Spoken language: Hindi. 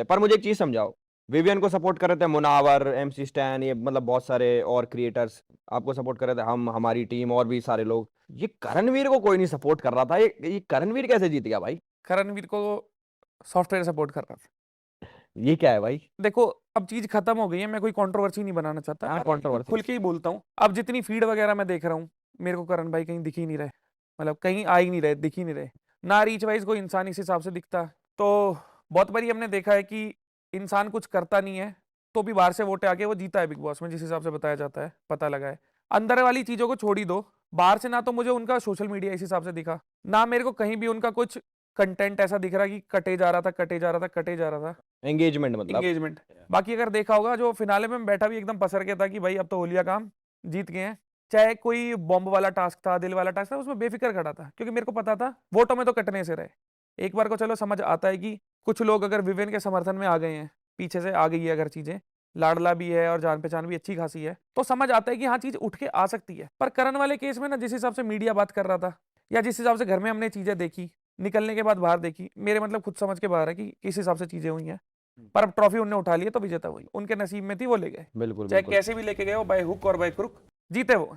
पर मुझे एक चीज समझाओ, विवियन को सपोर्ट कर रहे थे मुनावर, एमसी स्टैन, ये मतलब बहुत सारे और क्रिएटर्स आपको सपोर्ट कर रहे थे, हम, हमारी टीम और भी सारे लोग। ये करणवीर को कोई नहीं सपोर्ट कर रहा था, ये करणवीर कैसे जीत गया भाई? करणवीर को सॉफ्टवेयर सपोर्ट कर रहा था। ये क्या है भाई? देखो अब चीज खत्म हो गई है, मैं कोई कंट्रोवर्सी नहीं बनाना चाहता, हाँ, पर कंट्रोवर्सी। खुल के ही बोलता हूँ। अब जितनी फीड वगैरह मैं देख रहा हूँ, मेरे को करण भाई कहीं दिख ही नहीं रहे, मतलब कहीं आ ही नहीं रहे, दिख ही नहीं रहे। ना रीच वाइज कोई इंसान इस हिसाब से दिखता। तो बहुत बारी हमने देखा है कि इंसान कुछ करता नहीं है तो भी बाहर से वोट आके वो जीता है बिग बॉस में, जिस हिसाब से बताया जाता है, पता लगा है। अंदर वाली चीजों को छोड़ ही दो, बाहर से ना तो मुझे उनका सोशल मीडिया इस हिसाब से दिखा, ना मेरे को कहीं भी उनका कुछ कंटेंट ऐसा दिख रहा कि कटे जा रहा था, कटे जा रहा था, कटे जा रहा था। एंगेजमेंट मतलब। इंगेजमेंट। बाकी अगर देखा होगा, जो फिनाले में मैं बैठा भी एकदम पसर के था कि भाई अब तो हो लिया काम, जीत गए हैं। चाहे कोई बॉम्ब वाला टास्क था, दिल वाला टास्क था, उसमें बेफिक्र खड़ा था, क्योंकि मेरे को पता था वोटों में तो कटने से रहे। एक बार को चलो समझ आता है कि कुछ लोग अगर विवेन के समर्थन में आ गए हैं, पीछे से आ गई है अगर चीजें, लाडला भी है और जान पहचान भी अच्छी खासी है, तो समझ आता है कि हाँ चीज उठ के आ सकती है। पर करण वाले केस में ना, जिस हिसाब से मीडिया बात कर रहा था, या जिस हिसाब से घर में हमने चीजें देखी, निकलने के बाद बाहर देखी, मेरे मतलब खुद समझ के बाहर है कि किस हिसाब से चीजें हुई हैं। पर अब ट्रॉफी उनने उठा ली है, तो विजेता वही, उनके नसीब में थी, वो ले गए। बिल्कुल चाहे बिल्कुल। कैसे भी लेके गए, वो बाय हुक और बाय क्रुक जीते वो।